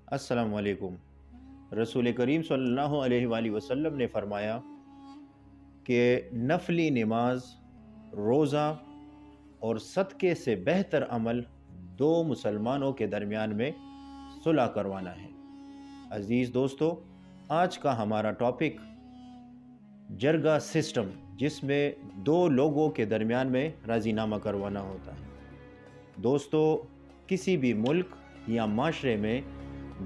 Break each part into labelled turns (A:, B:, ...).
A: अस्सलाम वालेकुम। रसूल करीम सल्लल्लाहु अलैहि वसल्लम ने फ़रमाया कि नफली नमाज, रोज़ा और सदक़े से बेहतर अमल दो मुसलमानों के दरमियान में सुलह करवाना है। अज़ीज़ दोस्तों, आज का हमारा टॉपिक जरगा सिस्टम, जिसमें दो लोगों के दरमियान में राज़ीनामा करवाना होता है। दोस्तों, किसी भी मुल्क या माशरे में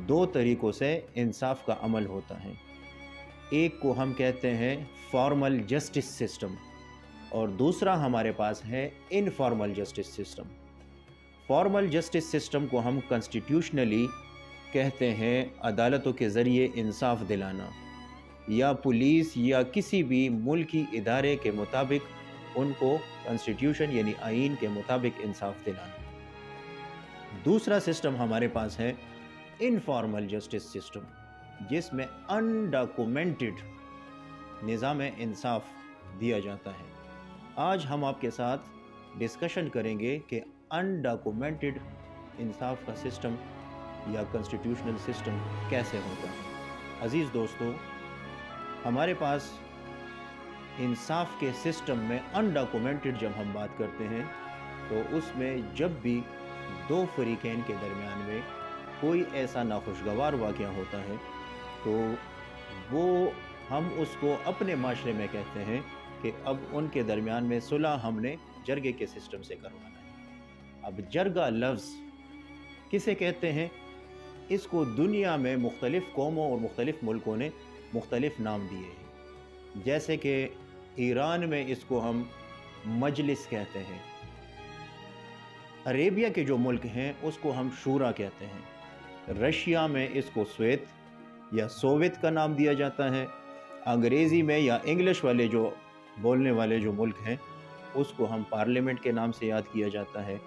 A: दो तरीक़ों से इंसाफ का अमल होता है। एक को हम कहते हैं फॉर्मल जस्टिस सिस्टम और दूसरा हमारे पास है informal justice system. Formal justice system को हम कॉन्स्टिट्यूशनली कहते हैं अदालतों के ज़रिए इंसाफ दिलाना, या पुलिस या किसी भी मुल्की इदारे के मुताबिक उनको कॉन्स्टिट्यूशन यानी आइन के मुताबिक इंसाफ दिलाना। दूसरा सिस्टम हमारे पास है इनफॉर्मल जस्टिस सिस्टम, जिसमें अनडॉक्यूमेंटेड निज़ाम इंसाफ दिया जाता है। आज हम आपके साथ डिस्कशन करेंगे कि अनडॉक्यूमेंटेड इंसाफ का सिस्टम या कॉन्स्टिट्यूशनल सिस्टम कैसे होता है। अज़ीज़ दोस्तों, हमारे पास इंसाफ के सिस्टम में अनडॉक्यूमेंटेड जब हम बात करते हैं तो उसमें जब भी दो फरीकैन के दरमियान में कोई ऐसा नाखुशगवार वाक़या होता है तो वो हम उसको अपने माशरे में कहते हैं कि अब उनके दरमियान में सुलह हमने जरगे के सिस्टम से करवाना है। अब जरगा लफ्ज़ किसे कहते हैं? इसको दुनिया में मुख्तलिफ़ कौमों और मुख्तलिफ़ मुल्कों ने मुख्तलिफ़ नाम दिए हैं। जैसे कि ईरान में इसको हम मजलिस कहते हैं, अरेबिया के जो मुल्क हैं उसको हम शूरा कहते हैं, रशिया में इसको स्वेत या सोवियत का नाम दिया जाता है, अंग्रेज़ी में या इंग्लिश वाले जो बोलने वाले जो मुल्क हैं उसको हम पार्लियामेंट के नाम से याद किया जाता है।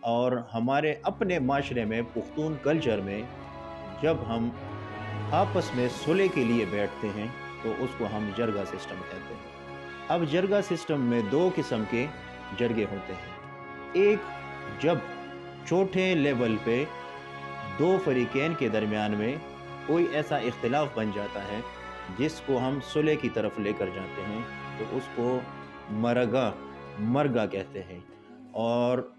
A: और हमारे अपने माशरे में पुख्तून कल्चर में जब हम आपस में सुलह के लिए बैठते हैं तो उसको हम जरगा सिस्टम कहते हैं। अब जरगा सिस्टम में दो किस्म के जरगे होते हैं। एक, जब छोटे लेवल पे दो फरीकैन के दरमियान में कोई ऐसा इख्तिलाफ बन जाता है जिसको हम सुलह की तरफ लेकर जाते हैं तो उसको मरगा कहते हैं। और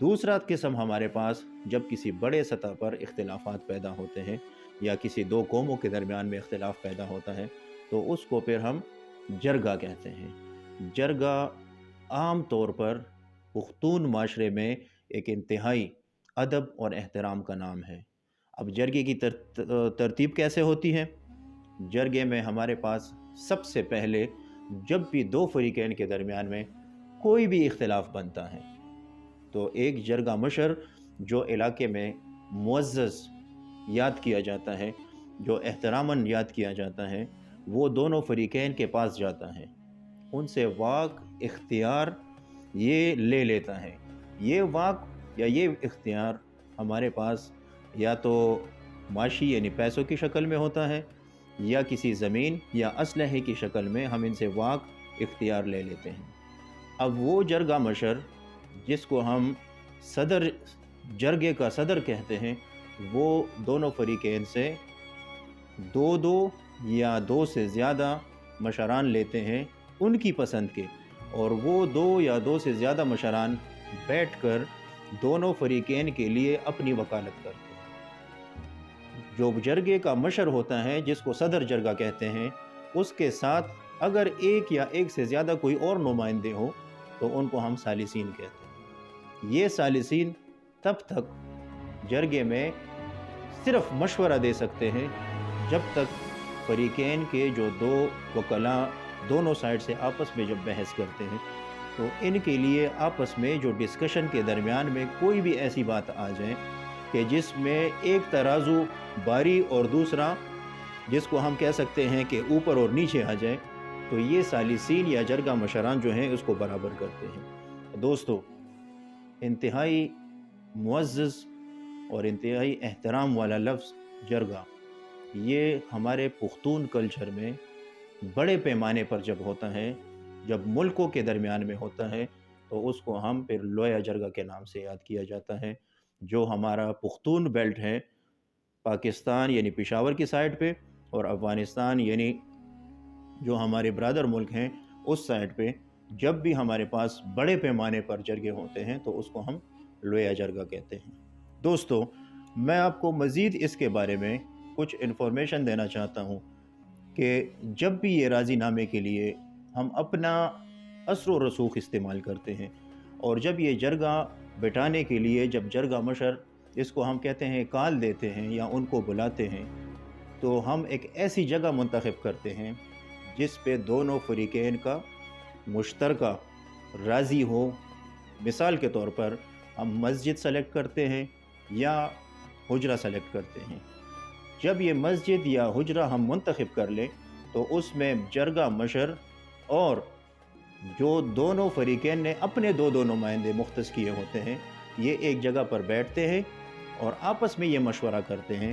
A: दूसरा किस्म हमारे पास जब किसी बड़े सतह पर इख्तिलाफात पैदा होते हैं या किसी दो कौमों के दरमियान में इख्तिलाफ पैदा होता है तो उसको फिर हम जरगा कहते हैं। जरगा आम तौर पर पुख्तून माशरे में एक इंतहाई अदब और एहतराम का नाम है। अब जरगे की तरतीब कैसे होती है? जरगे में हमारे पास सबसे पहले जब भी दो फरीकैन के दरमियान में कोई भी इख्तिलाफ बनता है तो एक जरगा मशर जो इलाके में मुअज़्ज़ज़ याद किया जाता है, जो एहतरामन याद किया जाता है, वो दोनों फरीकैन के पास जाता है, उनसे वाक इख्तियार ये ले लेता है। ये वाक या ये इख्तियार हमारे पास या तो माशी यानी पैसों की शक्ल में होता है या किसी ज़मीन या असलहे की शक्ल में हम इनसे वाक इख्तियार ले लेते हैं। अब वो जरगा मशर जिसको हम सदर, जरगे का सदर कहते हैं, वो दोनों फरीकैन से दो दो या दो से ज़्यादा मशरान लेते हैं उनकी पसंद के, और वो दो या दो से ज़्यादा मशरान बैठकर दोनों फरीकैन के लिए अपनी वकालत करते हैं। जो जरगे का मशर होता है जिसको सदर जरगा कहते हैं, उसके साथ अगर एक या एक से ज़्यादा कोई और नुमाइंदे हो तो उनको हम सालिसीन कहते हैं। ये सालिसीन तब तक जरगे में सिर्फ मशवरा दे सकते हैं जब तक फरीकैन के जो दो वकला दोनों साइड से आपस में जब बहस करते हैं तो इनके लिए आपस में जो डिस्कशन के दरमियान में कोई भी ऐसी बात आ जाए कि जिसमें एक तराजू बारी और दूसरा जिसको हम कह सकते हैं कि ऊपर और नीचे आ जाए, तो ये सालिसीन या जरगा मशरान जो हैं उसको बराबर करते हैं। दोस्तों, इंतहाई मुअज़्ज़ज़ और इंतहाई एहतराम वाला लफ्ज़ जरगा, ये हमारे पुख्तून कल्चर में बड़े पैमाने पर जब होता है, जब मुल्कों के दरमियान में होता है तो उसको हम फिर लोया जरगा के नाम से याद किया जाता है। जो हमारा पुख्तून बेल्ट है پاکستان یعنی پشاور کی سائڈ پہ، اور افغانستان یعنی جو ہمارے برادر ملک ہیں اس سائڈ پہ جب بھی ہمارے پاس بڑے پیمانے پر جرگے ہوتے ہیں تو اس کو ہم لویا جرگہ کہتے ہیں۔ دوستو، میں آپ کو مزید اس کے بارے میں کچھ انفارمیشن دینا چاہتا ہوں کہ جب بھی یہ راضی نامے کے لیے ہم اپنا اثر و رسوخ استعمال کرتے ہیں، اور جب یہ جرگہ بٹھانے کے لیے جب جرگہ مشر اس کو ہم کہتے ہیں کال دیتے ہیں یا ان کو بلاتے ہیں، تو ہم ایک ایسی جگہ منتخب کرتے ہیں جس پہ دونوں فریقین کا مشترکہ راضی ہو۔ مثال کے طور پر ہم مسجد سلیکٹ کرتے ہیں یا حجرہ سلیکٹ کرتے ہیں۔ جب یہ مسجد یا حجرہ ہم منتخب کر لیں تو اس میں جرگہ مشر اور جو دونوں فریقین نے اپنے دو نمائندے مختص کیے ہوتے ہیں، یہ ایک جگہ پر بیٹھتے ہیں اور آپس میں یہ مشورہ کرتے ہیں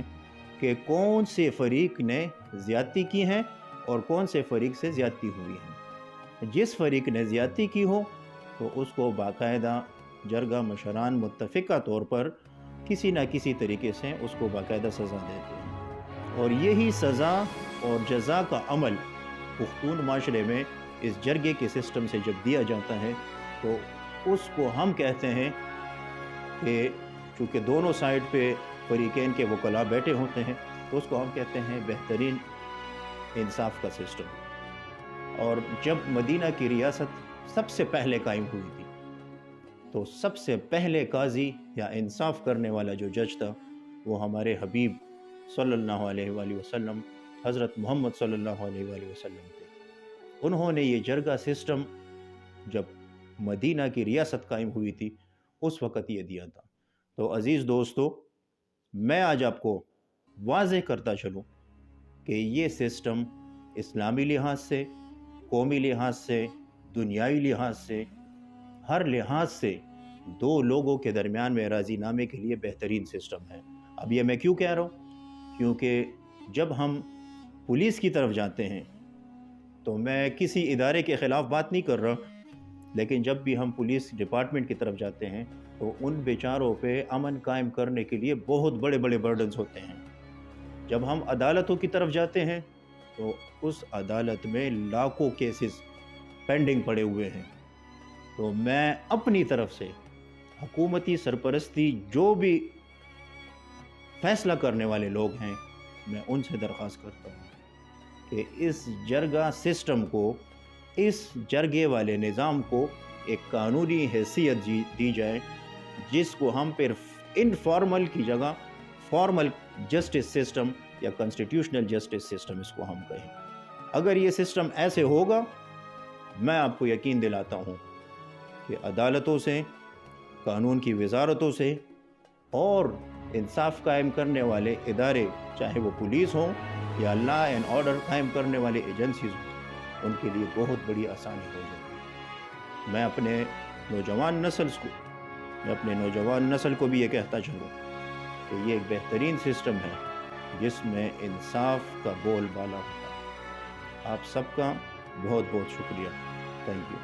A: کہ کون سے فریق نے زیادتی کی ہیں اور کون سے فریق سے زیادتی ہوئی ہیں۔ جس فریق نے زیادتی کی ہو تو اس کو باقاعدہ جرگہ مشران متفقہ طور پر کسی نہ کسی طریقے سے اس کو باقاعدہ سزا دیتے ہیں، اور یہی سزا اور جزا کا عمل پختون معاشرے میں اس جرگے کے سسٹم سے جب دیا جاتا ہے تو اس کو ہم کہتے ہیں کہ چونکہ دونوں سائڈ پہ فریقین کے وکلاء بیٹھے ہوتے ہیں تو اس کو ہم کہتے ہیں بہترین انصاف کا سسٹم۔ اور جب مدینہ کی ریاست سب سے پہلے قائم ہوئی تھی تو سب سے پہلے قاضی یا انصاف کرنے والا جو جج تھا وہ ہمارے حبیب صلی اللہ علیہ وآلہ وسلم، حضرت محمد صلی اللہ علیہ وآلہ وسلم تھے۔ انہوں نے یہ جرگہ سسٹم جب مدینہ کی ریاست قائم ہوئی تھی اس وقت یہ دیا تھا۔ تو عزیز دوستو، میں آج آپ کو واضح کرتا چلوں کہ یہ سسٹم اسلامی لحاظ سے، قومی لحاظ سے، دنیاوی لحاظ سے، ہر لحاظ سے دو لوگوں کے درمیان میں راضی نامے کے لیے بہترین سسٹم ہے۔ اب یہ میں کیوں کہہ رہا ہوں؟ کیونکہ جب ہم پولیس کی طرف جاتے ہیں تو میں کسی ادارے کے خلاف بات نہیں کر رہا، لیکن جب بھی ہم پولیس ڈپارٹمنٹ کی طرف جاتے ہیں تو ان بیچاروں پہ امن قائم کرنے کے لیے بہت بڑے بڑے برڈنز ہوتے ہیں۔ جب ہم عدالتوں کی طرف جاتے ہیں تو اس عدالت میں لاکھوں کیسز پینڈنگ پڑے ہوئے ہیں۔ تو میں اپنی طرف سے حکومتی سرپرستی جو بھی فیصلہ کرنے والے لوگ ہیں، میں ان سے درخواست کرتا ہوں کہ اس جرگہ سسٹم کو، اس جرگے والے نظام کو ایک قانونی حیثیت دی جائے، جس کو ہم پھر انفارمل کی جگہ فارمل جسٹس سسٹم یا کنسٹیٹیوشنل جسٹس سسٹم اس کو ہم کہیں۔ اگر یہ سسٹم ایسے ہوگا، میں آپ کو یقین دلاتا ہوں کہ عدالتوں سے، قانون کی وزارتوں سے اور انصاف قائم کرنے والے ادارے، چاہے وہ پولیس ہوں یا لا اینڈ آرڈر قائم کرنے والے ایجنسیز ہوں، ان کے لیے بہت بڑی آسانی ہو جائے گی۔ میں اپنے نوجوان نسل کو بھی یہ کہتا چلوں کہ یہ ایک بہترین سسٹم ہے جس میں انصاف کا بول بالا ہوتا ہے۔ آپ سب کا بہت بہت شکریہ۔ Thank you.